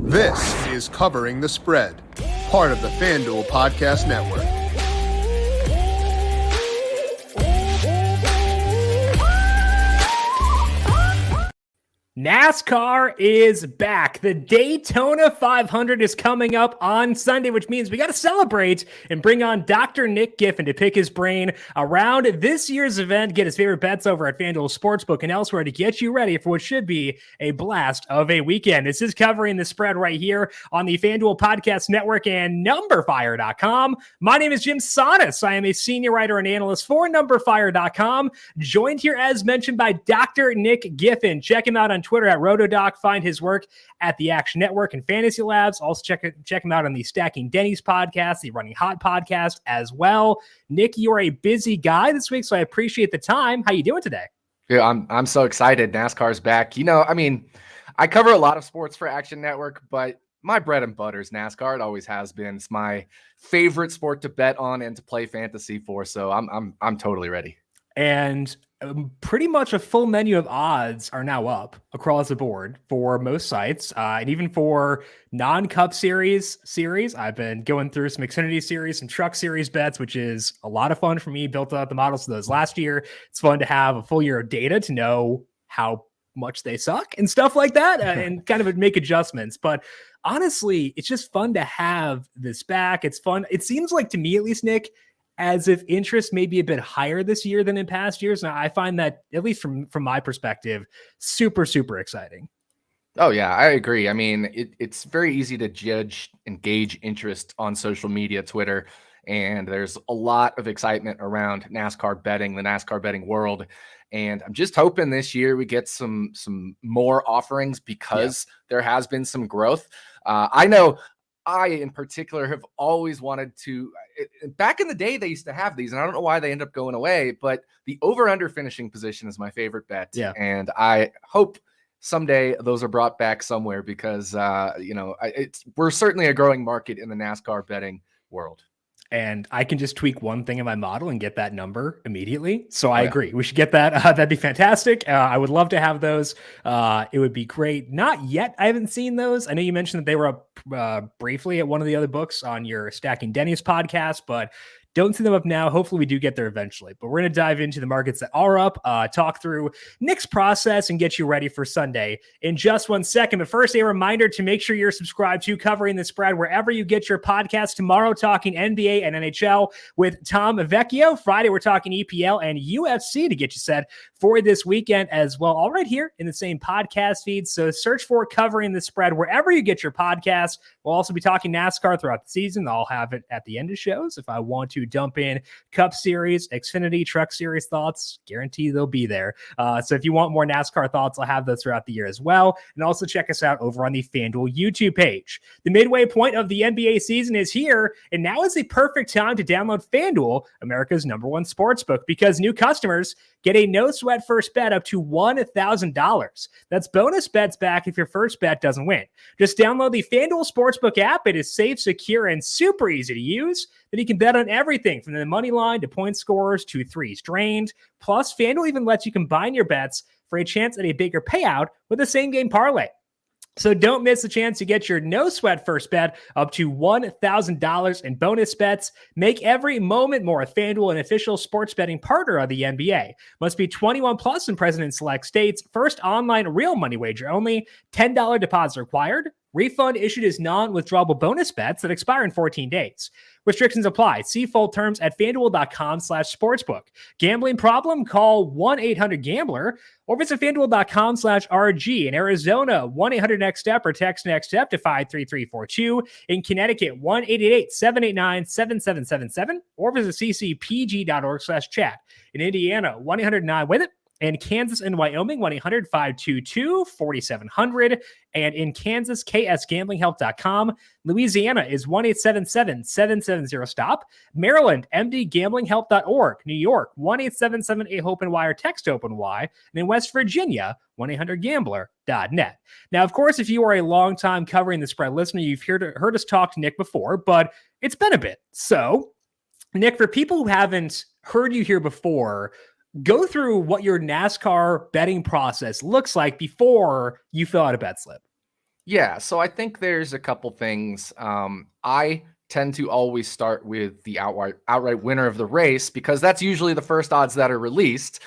This is Covering the Spread, part of the FanDuel Podcast Network. NASCAR is back. The Daytona 500 is coming up on Sunday, which means we got to celebrate and bring on Dr. Nick Giffen to pick his brain around this year's event, get his favorite bets over at FanDuel Sportsbook and elsewhere to get you ready for what should be a blast of a weekend. This is Covering the Spread right here on the FanDuel Podcast Network and numberFire.com. My name is Jim Sonis. I am a senior writer and analyst for numberFire.com, joined here as mentioned by Dr. Nick Giffen. Check him out on Twitter at RotoDoc. Find his work at the Action Network and Fantasy Labs. Also check him out on the Stacking Denny's podcast, the Running Hot podcast as well. Nick, you're a busy guy this week, so I appreciate the time. How you doing today? Yeah, I'm so excited. NASCAR's back. I cover a lot of sports for Action Network, but my bread and butter is NASCAR. It always has been. It's my favorite sport to bet on and to play fantasy for. So I'm totally ready. And pretty much a full menu of odds are now up across the board for most sites, and even for non-Cup series. I've been going through some Xfinity series, some Truck Series bets, which is a lot of fun for me. Built out the models of those last year. It's fun to have a full year of data to know how much they suck and stuff like that, and kind of make adjustments. But honestly, it's just fun to have this back. It's fun. It seems like, to me at least, Nick, as if interest may be a bit higher this year than in past years. And I find that, at least from my perspective, super, super exciting. Oh, yeah, I agree. I mean, it's very easy to judge and gauge interest on social media, Twitter, and there's a lot of excitement around NASCAR betting, the NASCAR betting world. And I'm just hoping this year we get some more offerings because there has been some growth. I know I, in particular, have always wanted to. Back in the day, they used to have these, and I don't know why they end up going away, but the over-under finishing position is my favorite bet. Yeah. And I hope someday those are brought back somewhere because, we're certainly a growing market in the NASCAR betting world. And I can just tweak one thing in my model and get that number immediately. So I agree. We should get that. That'd be fantastic. I would love to have those. It would be great. Not yet. I haven't seen those. I know you mentioned that they were up briefly at one of the other books on your Stacking Denny's podcast, but don't see them up now. Hopefully we do get there eventually, but we're going to dive into the markets that are up, talk through Nick's process and get you ready for Sunday in just 1 second. But first, a reminder to make sure you're subscribed to Covering the Spread wherever you get your podcast. Tomorrow, talking NBA and NHL with Tom Vecchio. Friday, we're talking EPL and UFC to get you set for this weekend as well, all right here in the same podcast feed. So search for Covering the Spread wherever you get your podcast. We'll also be talking NASCAR throughout the season. I'll have it at the end of shows if I want to dump in Cup Series, Xfinity, Truck Series thoughts. Guarantee they'll be there. So if you want more NASCAR thoughts, I'll have those throughout the year as well. And also check us out over on the FanDuel YouTube page. The midway point of the NBA season is here, and now is the perfect time to download FanDuel, America's #1 sportsbook, because new customers get a no-sweat first bet up to $1,000. That's bonus bets back if your first bet doesn't win. Just download the FanDuel Sportsbook app. It is safe, secure, and super easy to use. Then you can bet on everything from the money line to point scorers to threes drained. Plus, FanDuel even lets you combine your bets for a chance at a bigger payout with a same-game parlay. So don't miss the chance to get your no-sweat first bet up to $1,000 in bonus bets. Make every moment more with FanDuel, an official sports betting partner of the NBA. Must be 21 plus and present in select states. First online real money wager only. $10 deposit required. Refund issued as non-withdrawable bonus bets that expire in 14 days. Restrictions apply. See full terms at FanDuel.com/sportsbook. Gambling problem? Call 1-800-GAMBLER or visit FanDuel.com/RG. In Arizona, 1-800-NEXT-STEP or text NEXT STEP to 53342. In Connecticut, 1-888-789-7777 or visit ccpg.org/chat. In Indiana, 1-800-9-WITH-IT. In Kansas and Wyoming, 1-800-522-4700. And in Kansas, ksgamblinghelp.com. Louisiana is 1-877-770-STOP. Maryland, mdgamblinghelp.org. New York, 1-877-8-HOPE-NY or text HOPE-NY. And in West Virginia, 1-800-GAMBLER.net. Now, of course, if you are a long-time Covering the Spread listener, you've heard us talk to Nick before, but it's been a bit. So, Nick, for people who haven't heard you here before, go through what your NASCAR betting process looks like before you fill out a bet slip. Yeah, so I think there's a couple things. I tend to always start with the outright winner of the race because that's usually the first odds that are released.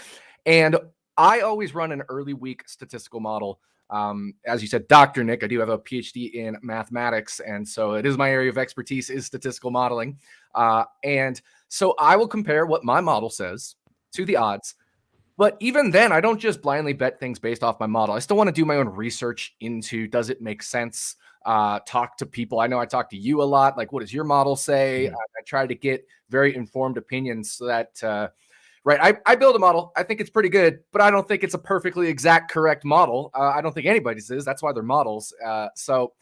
And I always run an early week statistical model. As you said, Dr. Nick, I do have a PhD in mathematics, and so it is my area of expertise is statistical modeling. And so I will compare what my model says to the odds. But even then, I don't just blindly bet things based off my model. I still want to do my own research into, does it make sense? Talk to people. I know I talk to you a lot. Like, what does your model say? Mhm. I try to get very informed opinions so that, right. I build a model. I think it's pretty good, but I don't think it's a perfectly exact correct model. I don't think anybody's is. That's why they're models. So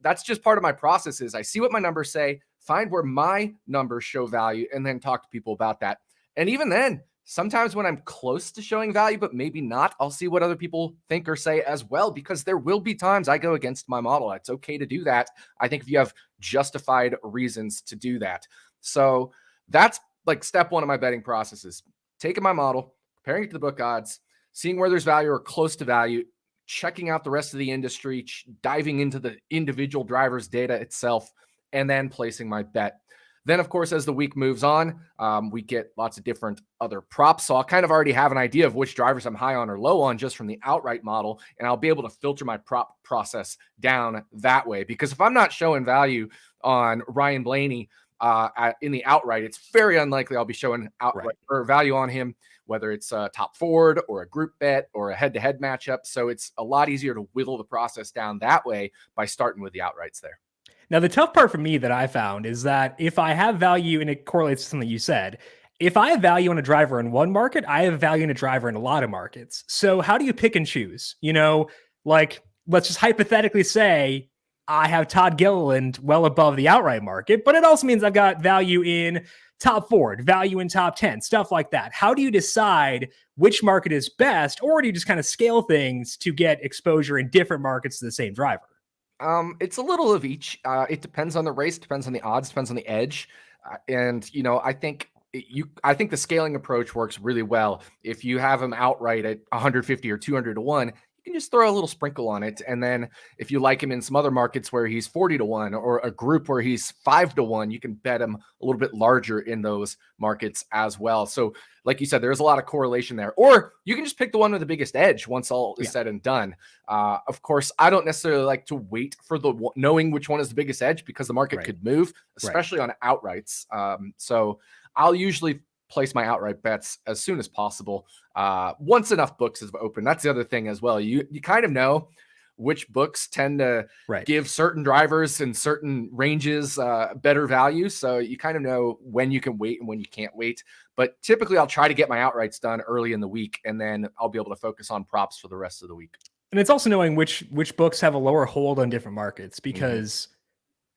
that's just part of my process is I see what my numbers say, find where my numbers show value, and then talk to people about that. And even then, sometimes when I'm close to showing value, but maybe not, I'll see what other people think or say as well, because there will be times I go against my model. It's okay to do that. I think if you have justified reasons to do that. So that's like step one of my betting processes, taking my model, comparing it to the book odds, seeing where there's value or close to value, checking out the rest of the industry, diving into the individual driver's data itself, and then placing my bet. Then, of course, as the week moves on, we get lots of different other props. So I'll kind of already have an idea of which drivers I'm high on or low on just from the outright model. And I'll be able to filter my prop process down that way. Because if I'm not showing value on Ryan Blaney in the outright, it's very unlikely I'll be showing outright or value on him, whether it's a top Ford or a group bet or a head-to-head matchup. So it's a lot easier to whittle the process down that way by starting with the outrights there. Now, the tough part for me that I found is that if I have value, and it correlates to something you said, if I have value on a driver in one market, I have value in a driver in a lot of markets. So how do you pick and choose? Like, let's just hypothetically say I have Todd Gilliland well above the outright market, but it also means I've got value in top Ford, value in top 10, stuff like that. How do you decide which market is best, or do you just kind of scale things to get exposure in different markets to the same driver? It's a little of each. It depends on the race, depends on the odds, depends on the edge. I think I think the scaling approach works really well. If you have them outright at 150 or 200 to 1, you can just throw a little sprinkle on it. And then if you like him in some other markets where he's 40 to 1 or a group where he's 5 to 1, you can bet him a little bit larger in those markets as well. So like you said, there's a lot of correlation there. Or you can just pick the one with the biggest edge once all is said and done. Of course, I don't necessarily like to wait for knowing which one is the biggest edge because the market could move, especially on outrights. So I'll usually place my outright bets as soon as possible. Once enough books have opened. That's the other thing as well. You kind of know which books tend to give certain drivers in certain ranges better value. So you kind of know when you can wait and when you can't wait. But typically I'll try to get my outrights done early in the week, and then I'll be able to focus on props for the rest of the week. And it's also knowing which books have a lower hold on different markets, because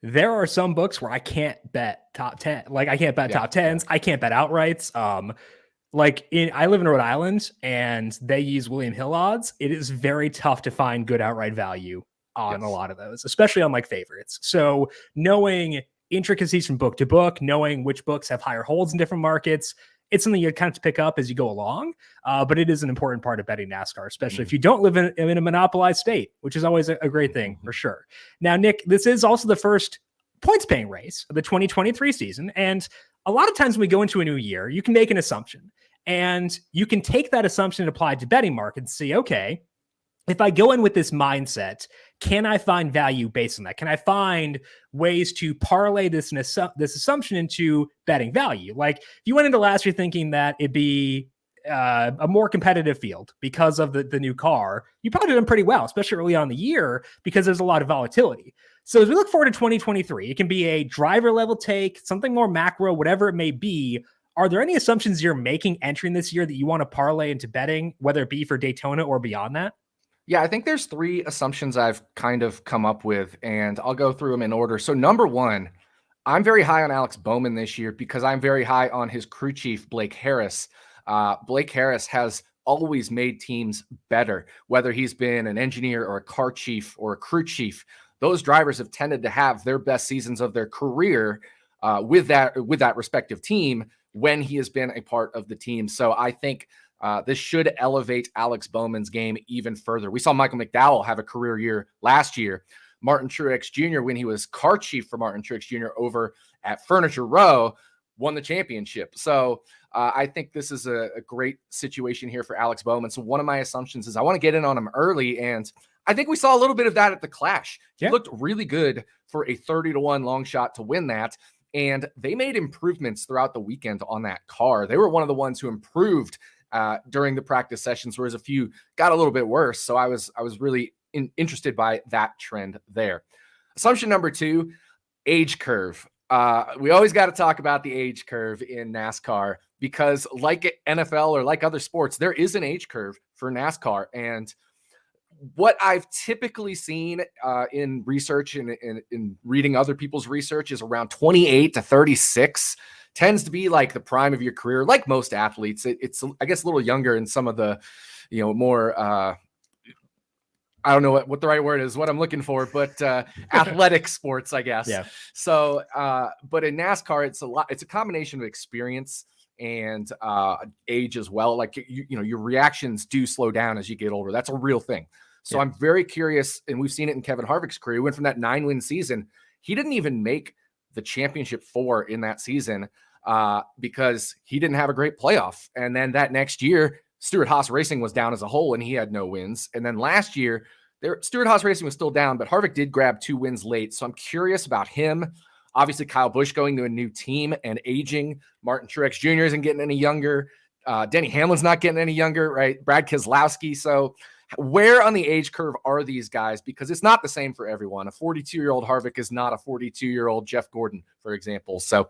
there are some books where I can't bet top 10. Like I can't bet top 10s. I can't bet outrights. I live in Rhode Island and they use William Hill odds. It is very tough to find good outright value on a lot of those, especially on like favorites. So knowing intricacies from book to book, knowing which books have higher holds in different markets, it's something you kind of pick up as you go along. But it is an important part of betting NASCAR, especially if you don't live in a monopolized state, which is always a great thing for sure. Now, Nick, this is also the first points paying race of the 2023 season. And a lot of times when we go into a new year, you can make an assumption, and you can take that assumption and apply it to betting markets and see, okay, if I go in with this mindset, can I find value based on that? Can I find ways to parlay this assumption into betting value? Like if you went into last year thinking that it'd be a more competitive field because of the new car, you probably done pretty well, especially early on in the year, because there's a lot of volatility. So as we look forward to 2023, it can be a driver level take, something more macro, whatever it may be. Are there any assumptions you're making entering this year that you want to parlay into betting, whether it be for Daytona or beyond that? Yeah, I think there's 3 assumptions I've kind of come up with, and I'll go through them in order. So number 1, I'm very high on Alex Bowman this year because I'm very high on his crew chief, Blake Harris. Blake Harris has always made teams better, whether he's been an engineer or a car chief or a crew chief. Those drivers have tended to have their best seasons of their career with that respective team when he has been a part of the team. So I think this should elevate Alex Bowman's game even further. We saw Michael McDowell have a career year last year, Martin Truex Jr. when he was car chief for Martin Truex Jr. over at Furniture Row, won the championship. So I think this is a great situation here for Alex Bowman. So one of my assumptions is I want to get in on him early, and I think we saw a little bit of that at the Clash. He looked really good for a 30-1 long shot to win that. And they made improvements throughout the weekend on that car. They were one of the ones who improved during the practice sessions, whereas a few got a little bit worse. So I was really interested by that trend there. Assumption number 2, age curve. We always got to talk about the age curve in NASCAR because like NFL or like other sports, there is an age curve for NASCAR. And what I've typically seen in research and in reading other people's research is around 28 to 36 tends to be like the prime of your career. Like most athletes, it's I guess a little younger in some of the, more I don't know what the right word is, what I'm looking for, but athletic sports, I guess. Yeah. So, but in NASCAR, it's a combination of experience and age as well. Like, your reactions do slow down as you get older. That's a real thing. So I'm very curious, and we've seen it in Kevin Harvick's career. He went from that 9-win season. He didn't even make the championship 4 in that season because he didn't have a great playoff. And then that next year, Stewart-Haas Racing was down as a whole, and he had no wins. And then last year, Stewart-Haas Racing was still down, but Harvick did grab 2 wins late. So I'm curious about him. Obviously, Kyle Busch going to a new team and aging. Martin Truex Jr. isn't getting any younger. Denny Hamlin's not getting any younger, right? Brad Keselowski. So where on the age curve are these guys? Because it's not the same for everyone. A 42-year-old Harvick is not a 42-year-old Jeff Gordon, for example. So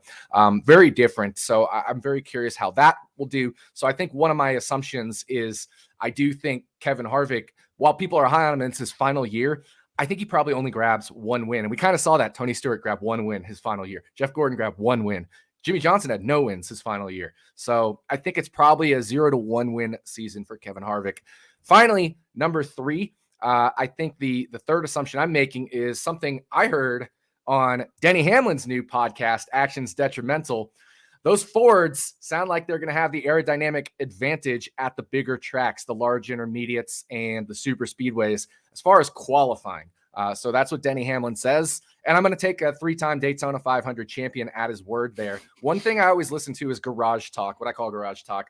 very different. So I'm very curious how that will do. So I think one of my assumptions is I do think Kevin Harvick, while people are high on him, it's his final year, I think he probably only grabs 1 win. And we kind of saw that. Tony Stewart grabbed 1 win his final year. Jeff Gordon grabbed 1 win. Jimmy Johnson had no wins his final year. So I think it's probably a 0-1 win season for Kevin Harvick. Finally, number 3, I think the third assumption I'm making is something I heard on Denny Hamlin's new podcast, Actions Detrimental. Those Fords sound like they're going to have the aerodynamic advantage at the bigger tracks, the large intermediates and the super speedways, as far as qualifying. So that's what Denny Hamlin says. And I'm going to take a 3-time Daytona 500 champion at his word there. One thing I always listen to is garage talk, what I call garage talk.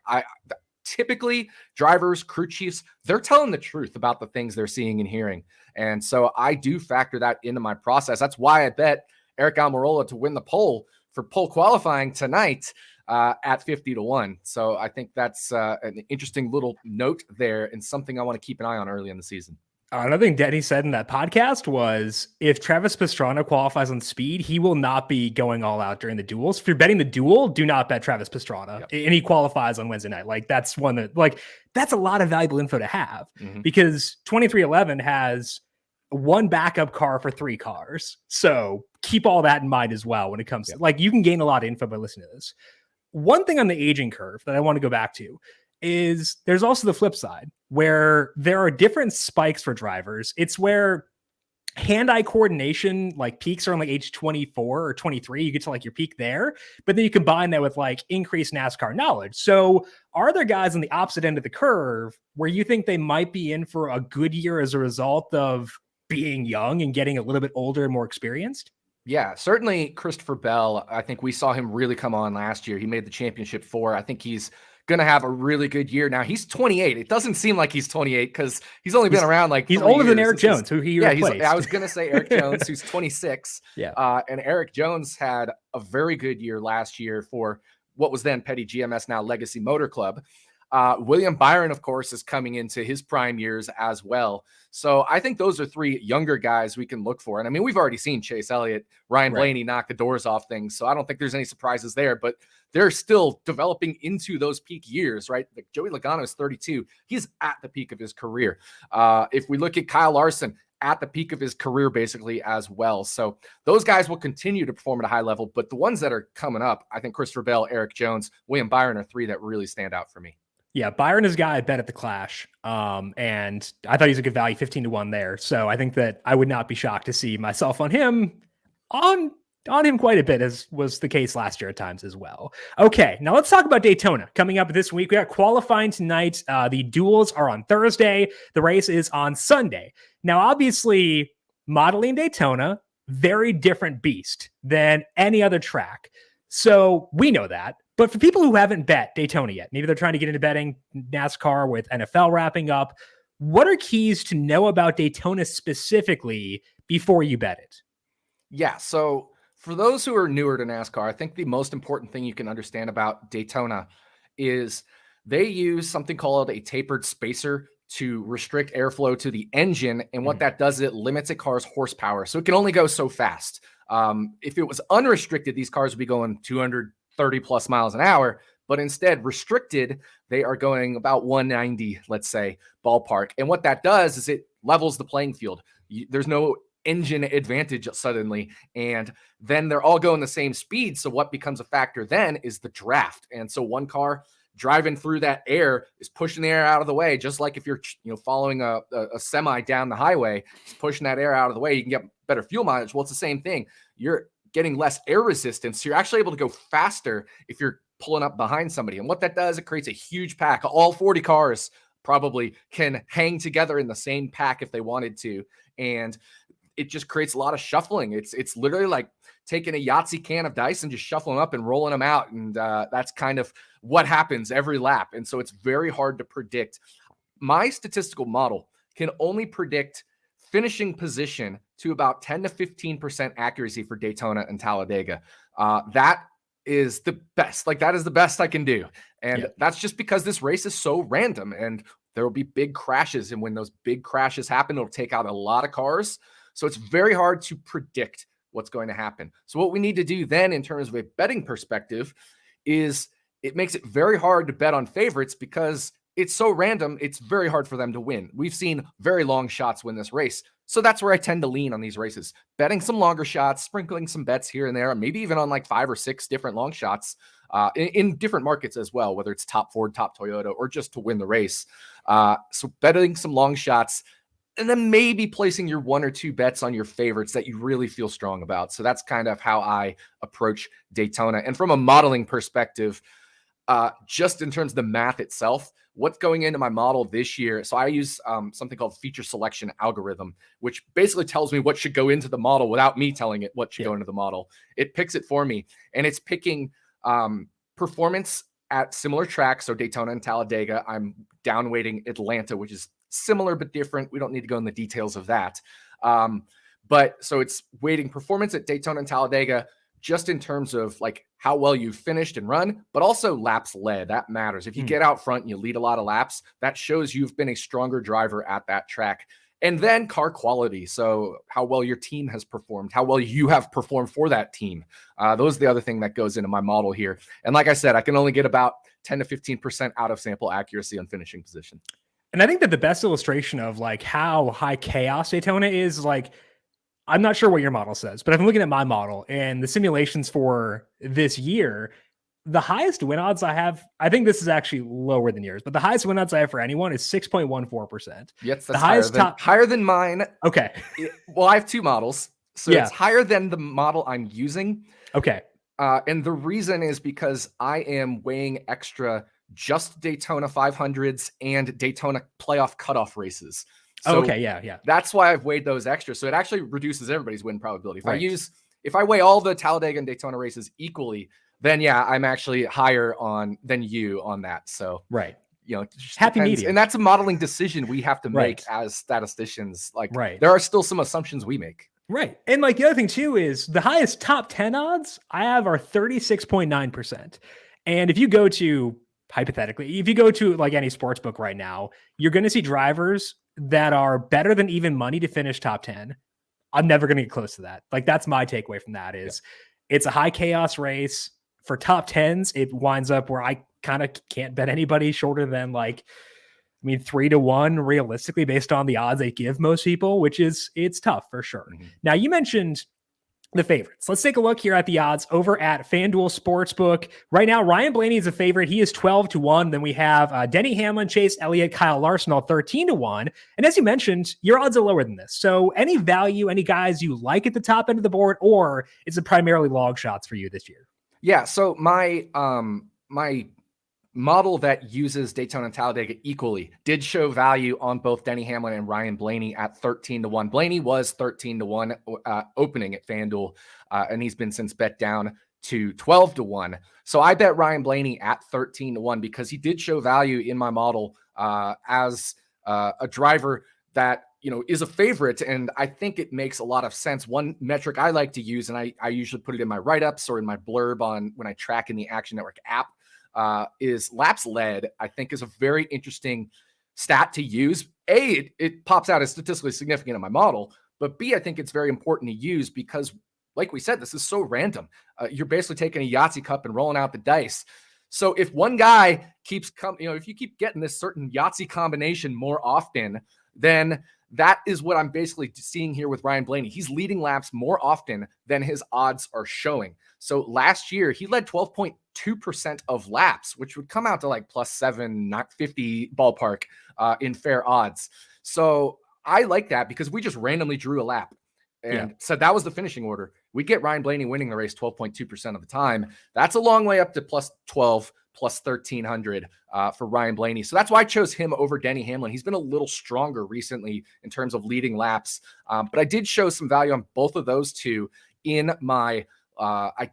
Typically, drivers, crew chiefs, they're telling the truth about the things they're seeing and hearing. And so I do factor that into my process. That's why I bet Eric Almirola to win the pole for pole qualifying tonight at 50-1. So I think that's an interesting little note there and something I want to keep an eye on early in the season. Another thing Denny said in that podcast was if Travis Pastrana qualifies on speed, he will not be going all out during the duels. If you're betting the duel, do not bet Travis Pastrana. Yep. And he qualifies on Wednesday night. Like that's one that that's a lot of valuable info to have because 2311 has 1 backup car for 3 cars. So keep all that in mind as well when it comes to you can gain a lot of info by listening to this. One thing on the aging curve that I want to go back to is there's also the flip side where there are different spikes for drivers. It's where hand-eye coordination peaks are on age 24 or 23. You get to your peak there, but then you combine that with increased NASCAR knowledge. So are there guys on the opposite end of the curve where you think they might be in for a good year as a result of being young and getting a little bit older and more experienced? Yeah, certainly Christopher Bell. I think we saw him really come on last year. He made the championship 4. I think he's going to have a really good year. Now he's 28. It doesn't seem like he's 28 because he's only been around he's older than Eric Jones, who he replaced. I was going to say Eric Jones, who's 26. Yeah. And Eric Jones had a very good year last year for what was then Petty GMS, now Legacy Motor Club. William Byron, of course, is coming into his prime years as well. So I think those are 3 younger guys we can look for. And I mean, we've already seen Chase Elliott, Ryan Blaney knock the doors off things. So I don't think there's any surprises there, but they're still developing into those peak years, right? Joey Logano is 32. He's at the peak of his career. If we look at Kyle Larson, at the peak of his career basically as well. So those guys will continue to perform at a high level, but the ones that are coming up, I think Christopher Bell, Eric Jones, William Byron are 3 that really stand out for me. Yeah, Byron is a guy I bet at the Clash, and I thought he's a good value, 15-1 there. So I think that I would not be shocked to see myself on him quite a bit, as was the case last year at times as well. Okay, now let's talk about Daytona. Coming up this week, we got qualifying tonight. The duels are on Thursday. The race is on Sunday. Now, obviously, modeling Daytona, very different beast than any other track. So we know that. But for people who haven't bet Daytona yet, maybe they're trying to get into betting NASCAR with NFL wrapping up, what are keys to know about Daytona specifically before you bet it? Yeah, so for those who are newer to NASCAR, I think the most important thing you can understand about Daytona is they use something called a tapered spacer to restrict airflow to the engine. And what that does is it limits a car's horsepower. So it can only go so fast. If it was unrestricted, these cars would be going 230 plus miles an hour. But instead, restricted, they are going about 190, let's say, ballpark. And what that does is it levels the playing field. There's no engine advantage suddenly, and then they're all going the same speed. So what becomes a factor then is the draft. And so one car driving through that air is pushing the air out of the way, just like if you're following a semi down the highway, it's pushing that air out of the way. You can get better fuel mileage. Well, it's the same thing. You're getting less air resistance, so you're actually able to go faster if you're pulling up behind somebody. And what that does, it creates a huge pack. All 40 cars probably can hang together in the same pack if they wanted to, and it just creates a lot of shuffling. It's literally like taking a Yahtzee can of dice and just shuffling up and rolling them out. And that's kind of what happens every lap. And so it's very hard to predict. My statistical model can only predict finishing position to about 10 to 15% accuracy for Daytona and Talladega. That is the best. Like, that is the best I can do. And that's just because this race is so random and there will be big crashes. And when those big crashes happen, it'll take out a lot of cars. So it's very hard to predict what's going to happen. So what we need to do then in terms of a betting perspective is it makes it very hard to bet on favorites because it's so random. It's very hard for them to win. We've seen very long shots win this race. So that's where I tend to lean on these races, betting some longer shots, sprinkling some bets here and there, maybe even on like 5 or 6 different long shots in different markets as well, whether it's top Ford, top Toyota, or just to win the race. So betting some long shots, and then maybe placing your 1 or 2 bets on your favorites that you really feel strong about. So that's kind of how I approach Daytona. And from a modeling perspective, just in terms of the math itself, what's going into my model this year. So I use something called feature selection algorithm, which basically tells me what should go into the model without me telling it what should go into the model. It picks it for me, and it's picking performance at similar tracks. So Daytona and Talladega, I'm downweighting Atlanta, which is similar but different. We don't need to go in the details of that. But so it's weighting performance at Daytona and Talladega just in terms of like how well you've finished and run, but also laps led. That matters. If you get out front and you lead a lot of laps, that shows you've been a stronger driver at that track. And then car quality. So how well your team has performed, how well you have performed for that team. Those are the other thing that goes into my model here. And like I said, I can only get about 10 to 15% out of sample accuracy on finishing position. And I think that the best illustration of like how high chaos Daytona is, like, I'm not sure what your model says, but I've been looking at my model and the simulations for this year. The highest win odds I have, I think this is actually lower than yours, but the highest win odds I have for anyone is 6.14%. Yes, that's the highest higher than mine. Okay. Well, I have 2 models, so it's higher than the model I'm using. Okay. And the reason is because I am weighing extra just Daytona 500s and Daytona playoff cutoff races. So yeah. That's why I've weighed those extra. So it actually reduces everybody's win probability. If I weigh all the Talladega and Daytona races equally, then I'm actually higher than you on that. So happy medium. And that's a modeling decision we have to make as statisticians. There are still some assumptions we make. Right. And like the other thing too is the highest top 10 odds I have are 36.9%. And if you go to, hypothetically, if you go to like any sports book right now, you're going to see drivers that are better than even money to finish top 10. I'm never going to get close to that. Like, that's my takeaway from that is it's a high chaos race. For top 10s, it winds up where I kind of can't bet anybody shorter than 3-1 realistically based on the odds they give most people, it's tough for sure. Mm-hmm. Now, you mentioned the favorites. Let's take a look here at the odds over at FanDuel Sportsbook. Right now, Ryan Blaney is a favorite. He is 12-1. Then we have Denny Hamlin, Chase Elliott, Kyle Larson, all 13-1. And as you mentioned, your odds are lower than this. So any value, any guys you like at the top end of the board, or is it primarily long shots for you this year? Yeah. So my model that uses Daytona and Talladega equally did show value on both Denny Hamlin and Ryan Blaney at 13-1. Blaney was 13-1 opening at FanDuel, and he's been since bet down to 12-1. So I bet Ryan Blaney at 13-1 because he did show value in my model as a driver that, you know, is a favorite. And I think it makes a lot of sense. One metric I like to use, and I usually put it in my write-ups or in my blurb on when I track in the Action Network app, is laps led. I think is a very interesting stat to use. A, it pops out as statistically significant in my model, but B, I think it's very important to use because, like we said, this is so random. You're basically taking a Yahtzee cup and rolling out the dice. So if one guy keeps if you keep getting this certain Yahtzee combination more often, then that is what I'm basically seeing here with Ryan Blaney. He's leading laps more often than his odds are showing. So last year, he led 12.2% of laps, which would come out to like plus 750 ballpark in fair odds. So I like that because we just randomly drew a lap. And so that was the finishing order. We get Ryan Blaney winning the race 12.2% of the time. That's a long way up to plus 12, plus 1,300 for Ryan Blaney. So that's why I chose him over Denny Hamlin. He's been a little stronger recently in terms of leading laps. But I did show some value on both of those two in my, I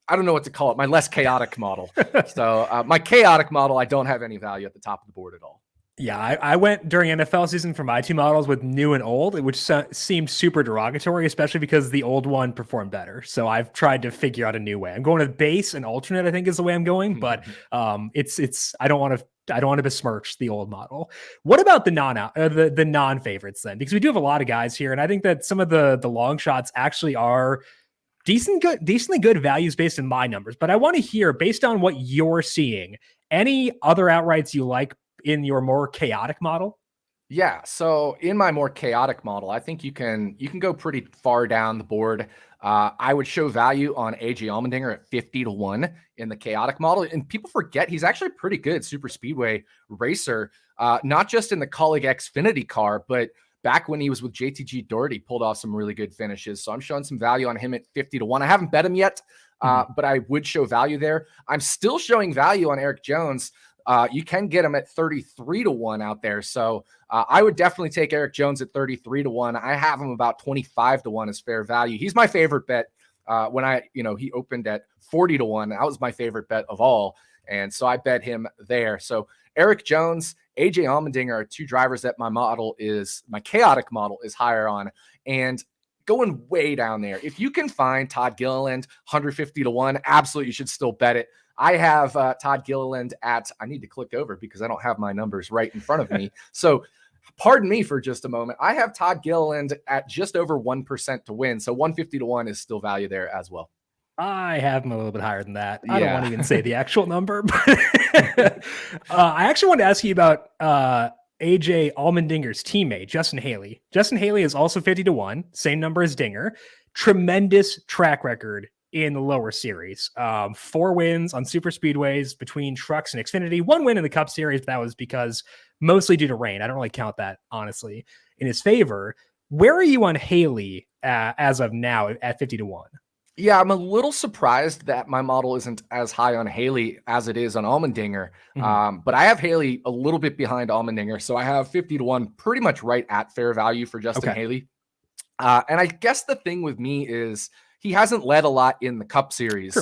don't know what to call it, my less chaotic model. So my chaotic model, I don't have any value at the top of the board at all. Yeah, I went during NFL season for my two models with new and old, which seemed super derogatory, especially because the old one performed better. So I've tried to figure out a new way. I'm going to base and alternate, I think is the way I'm going, but it's I don't want to besmirch the old model. What about the non-favorites then? Because we do have a lot of guys here, and I think that some of the long shots actually are decently good values based on my numbers. But I want to hear, based on what you're seeing, any other outrights you like in your more chaotic model? Yeah. So in my more chaotic model, I think you can go pretty far down the board. I would show value on AJ Allmendinger at 50-1 in the chaotic model. And people forget he's actually a pretty good super speedway racer, not just in the Kaulig Xfinity car, but back when he was with JTG Doherty, pulled off some really good finishes. So I'm showing some value on him at 50-1. I haven't bet him yet, but I would show value there. I'm still showing value on Eric Jones. You can get him at 33-1 out there. So I would definitely take Eric Jones at 33-1. I have him about 25-1 as fair value. He's my favorite bet. When he opened at 40-1, that was my favorite bet of all. And so I bet him there. So Eric Jones, AJ Allmendinger are two drivers that my chaotic model is higher on. And going way down there, if you can find Todd Gilliland 150-1, absolutely you should still bet it. I have Todd Gilliland I need to click over because I don't have my numbers right in front of me. So pardon me for just a moment. I have Todd Gilliland at just over 1% to win. So 150-1 is still value there as well. I have him a little bit higher than that. I don't want to even say the actual number, but I actually want to ask you about AJ Allmendinger's teammate, Justin Haley. Justin Haley is also 50-1, same number as Dinger. Tremendous track record in the lower series. 4 wins on super speedways between trucks and Xfinity. 1 win in the Cup Series, but that was because mostly due to rain. I don't really count that, honestly, in his favor. Where are you on Haley as of now at 50-1? Yeah, I'm a little surprised that my model isn't as high on Haley as it is on Allmendinger. But I have Haley a little bit behind Allmendinger. So I have 50-1 pretty much right at fair value for Justin Haley. And I guess the thing with me is he hasn't led a lot in the Cup Series.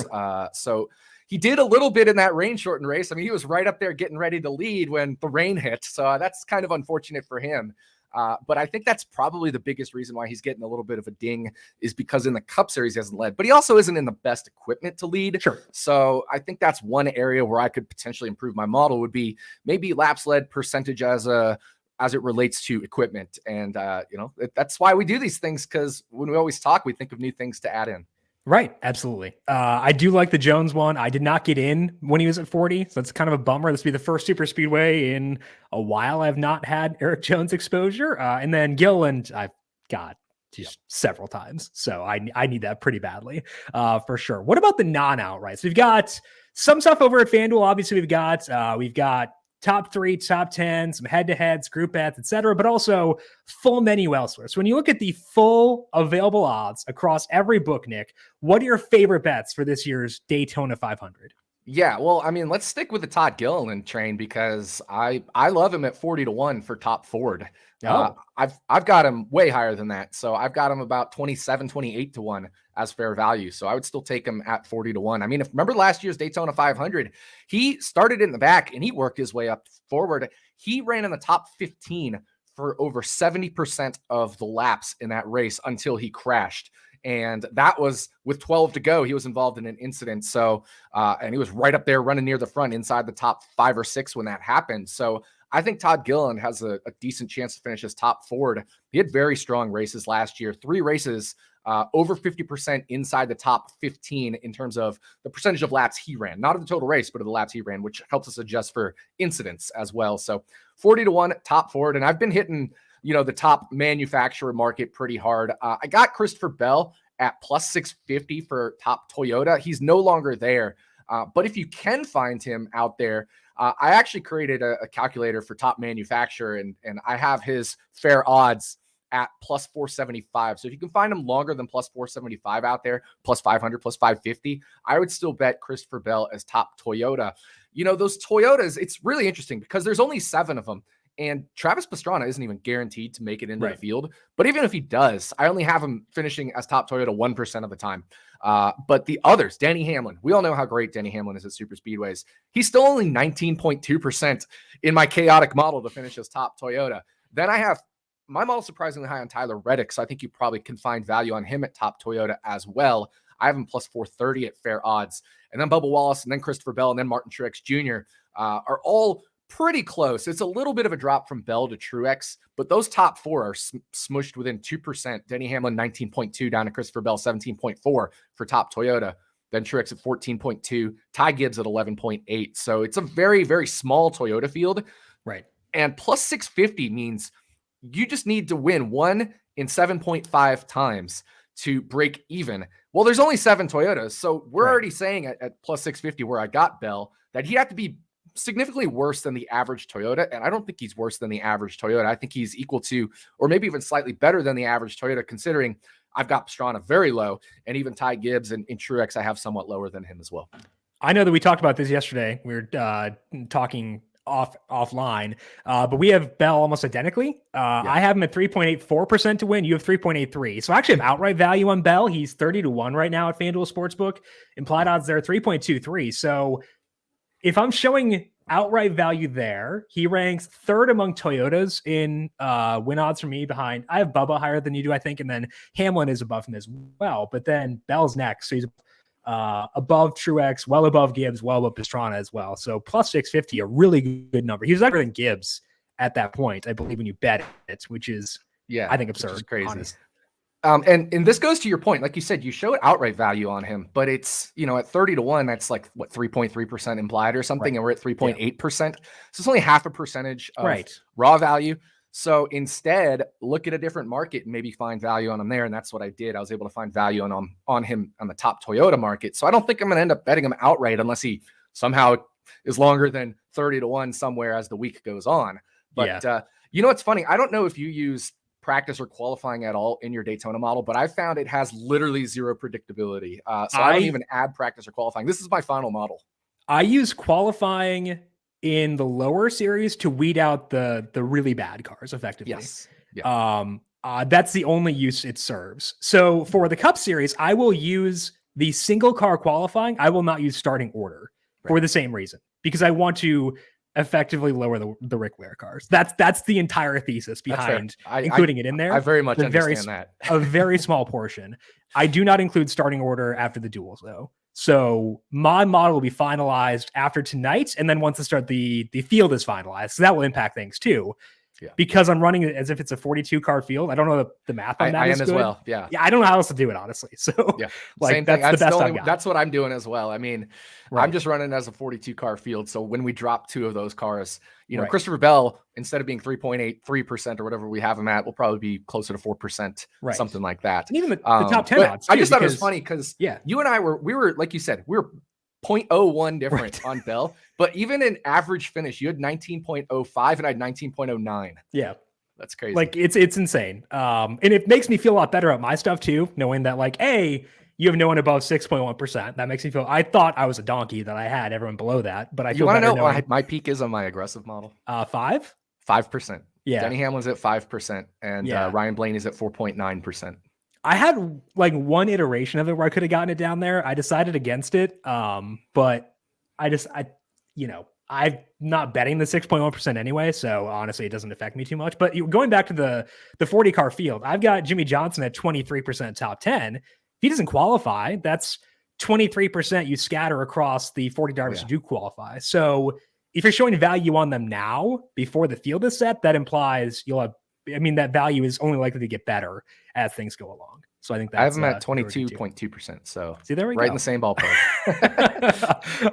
So he did a little bit in that rain shortened race. I mean, he was right up there getting ready to lead when the rain hit. So that's kind of unfortunate for him. But I think that's probably the biggest reason why he's getting a little bit of a ding is because in the Cup Series he hasn't led, but he also isn't in the best equipment to lead. So I think that's one area where I could potentially improve my model would be maybe laps led percentage as it relates to equipment. And, that's why we do these things. Cause when we always talk, we think of new things to add in. Right. Absolutely. I do like the Jones one. I did not get in when he was at 40. So it's kind of a bummer. This will be the first super speedway in a while I've not had Eric Jones exposure. And then Gilliland, I've got just several times. So I need that pretty badly for sure. What about the non-outrights? We've got some stuff over at FanDuel. Obviously we've got top 3, top 10, some head-to-heads, group bets, etc., but also full menu elsewhere. So when you look at the full available odds across every book, Nick, what are your favorite bets for this year's Daytona 500? Yeah, well, I mean, let's stick with the Todd Gilliland train because I love him at 40-1 for top Ford. Oh, I've got him way higher than that. So I've got him about 27, 28-1 as fair value. So I would still take him at 40-1. I mean, if remember last year's Daytona 500, he started in the back and he worked his way up forward. He ran in the top 15 for over 70% of the laps in that race until he crashed. And that was with 12 to go. He was involved in an incident. So, and he was right up there running near the front inside the top 5 or 6 when that happened. So I think Todd Gilliland has a decent chance to finish as top Ford. He had very strong races last year, 3 races, over 50% inside the top 15 in terms of the percentage of laps he ran, not of the total race, but of the laps he ran, which helps us adjust for incidents as well. So 40-1 top Ford. And I've been hitting, the top manufacturer market pretty hard. I got Christopher Bell at plus 650 for top Toyota. He's no longer there. But if you can find him out there, I actually created a calculator for top manufacturer, and I have his fair odds at plus 475. So if you can find him longer than plus 475 out there, plus 500, plus 550, I would still bet Christopher Bell as top Toyota. Those Toyotas, it's really interesting because there's only 7 of them. And Travis Pastrana isn't even guaranteed to make it into the field. But even if he does, I only have him finishing as top Toyota 1% of the time. But the others, Denny Hamlin, we all know how great Denny Hamlin is at super speedways. He's still only 19.2% in my chaotic model to finish as top Toyota. Then I have my model surprisingly high on Tyler Reddick. So I think you probably can find value on him at top Toyota as well. I have him plus 430 at fair odds. And then Bubba Wallace, and then Christopher Bell, and then Martin Truex Jr. Are all pretty close. It's a little bit of a drop from Bell to Truex, but those top 4 are smushed within 2%. Denny Hamlin, 19.2 down to Christopher Bell, 17.4 for top Toyota. Then Truex at 14.2, Ty Gibbs at 11.8. So it's a very, very small Toyota field. Right. And plus 650 means you just need to win 1 in 7.5 times to break even. Well, there's only 7 Toyotas. So we're already saying at plus 650 where I got Bell that he'd have to be significantly worse than the average Toyota. And I don't think he's worse than the average Toyota. I think he's equal to, or maybe even slightly better than the average Toyota, considering I've got Pastrana very low, and even Ty Gibbs and Truex I have somewhat lower than him as well. I know that we talked about this yesterday. We were talking offline, but we have Bell almost identically. I have him at 3.84% to win. You have 3.83. So I actually have outright value on Bell. He's 30-1 right now at FanDuel Sportsbook. Implied odds there 3.23. So if I'm showing outright value there, he ranks 3rd among Toyotas in win odds for me behind. I have Bubba higher than you do, I think, and then Hamlin is above him as well. But then Bell's next, so he's above Truex, well above Gibbs, well above Pastrana as well. So plus 650, a really good number. He was better than Gibbs at that point, I believe, when you bet it, which is I think absurd, crazy. Honest. And this goes to your point. Like you said, you showed outright value on him, but it's, at 30-1, that's like what, 3.3% implied or something. And we're at 3.8%. So it's only half a percentage of raw value. So instead, look at a different market and maybe find value on him there. And that's what I did. I was able to find value on him on the top Toyota market. So I don't think I'm going to end up betting him outright unless he somehow is longer than 30-1 somewhere as the week goes on. But it's funny. I don't know if you use practice or qualifying at all in your Daytona model, but I found it has literally zero predictability. So I don't even add practice or qualifying. This is my final model. I use qualifying in the lower series to weed out the really bad cars effectively. Yes. Yeah. That's the only use it serves. So for the Cup Series, I will use the single car qualifying. I will not use starting order for the same reason, because I want to effectively lower the Rick Ware cars. That's the entire thesis behind including it in there. I very much understand that. A very small portion. I do not include starting order after the duels though. So my model will be finalized after tonight, and then once the field is finalized, so that will impact things too. Yeah. Because I'm running it as if it's a 42 car field. I don't know the math on that. I am as well. Yeah. I don't know how else to do it, honestly. So same thing. That's the best I've got. That's what I'm doing as well. I mean, I'm just running as a 42 car field. So when we drop 2 of those cars, Christopher Bell, instead of being 3.83% or whatever we have him at, will probably be closer to 4%, something like that. And even the top 10 odds. I just thought it was funny because you and I were like you said, we were 0.01 different on Bell, but even in average finish, you had 19.05 and I had 19.09. Yeah. That's crazy. Like it's insane. And it makes me feel a lot better at my stuff too, knowing that You have no one above 6.1%. That makes me feel. I thought I was a donkey that I had everyone below that, but I feel. You want to know knowing, what my peak is on my aggressive model? 5%. 5%. Yeah. Denny Hamlin's at 5%, and Ryan Blaney's at 4.9%. I had like one iteration of it where I could have gotten it down there. I decided against it, but I'm not betting the 6.1% anyway, so honestly, it doesn't affect me too much. But going back to the 40 car field, I've got Jimmy Johnson at 23% top 10. If he doesn't qualify, that's 23% you scatter across the 40 drivers who do qualify. So if you're showing value on them now before the field is set, that implies that value is only likely to get better as things go along. So I think that's, I have them at 22.2%. So see, there we go. Right go. in the same ballpark.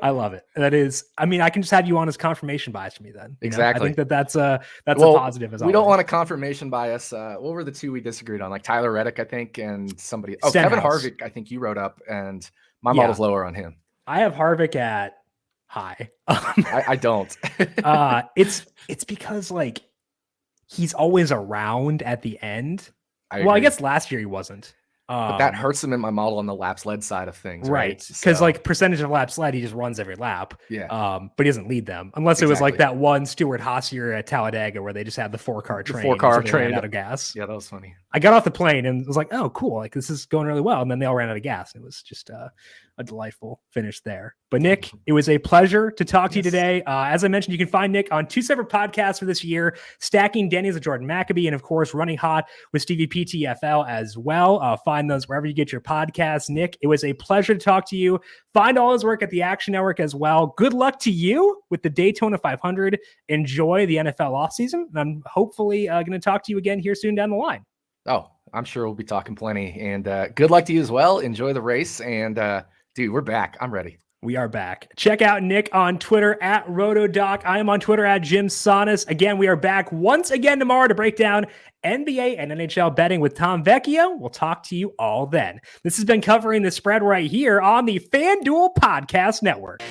I love it. That is, I can just have you on as confirmation bias for me then. Exactly. I think that's a positive as well. We don't want a confirmation bias. What were the two we disagreed on? Like Tyler Reddick, I think, and somebody. Oh, Kevin Harvick, I think you wrote up, and my model's lower on him. I have Harvick at high. I don't. It's because like he's always around at the end. I guess last year he wasn't. But that hurts him in my model on the laps led side of things, right? Because like percentage of laps led, he just runs every lap. Yeah. But he doesn't lead them unless it was like that one Stuart Haas year at Talladega where they just had the 4-car train. 4-car train out of gas. Yeah, that was funny. I got off the plane and was like, oh, cool. Like this is going really well. And then they all ran out of gas. It was just a delightful finish there. But Nick, it was a pleasure to talk to you today. As I mentioned, you can find Nick on 2 separate podcasts for this year, Stacking Denny's with Jordan Maccabee, and of course, Running Hot with Stevie PTFL as well. Find those wherever you get your podcasts. Nick, it was a pleasure to talk to you. Find all his work at the Action Network as well. Good luck to you with the Daytona 500. Enjoy the NFL offseason. And I'm hopefully going to talk to you again here soon down the line. Oh, I'm sure we'll be talking plenty. And good luck to you as well. Enjoy the race. And dude, we're back. I'm ready. We are back. Check out Nick on Twitter at RotoDoc. I am on Twitter at Jim Sonis. Again, we are back once again tomorrow to break down NBA and NHL betting with Tom Vecchio. We'll talk to you all then. This has been Covering the Spread right here on the FanDuel Podcast Network.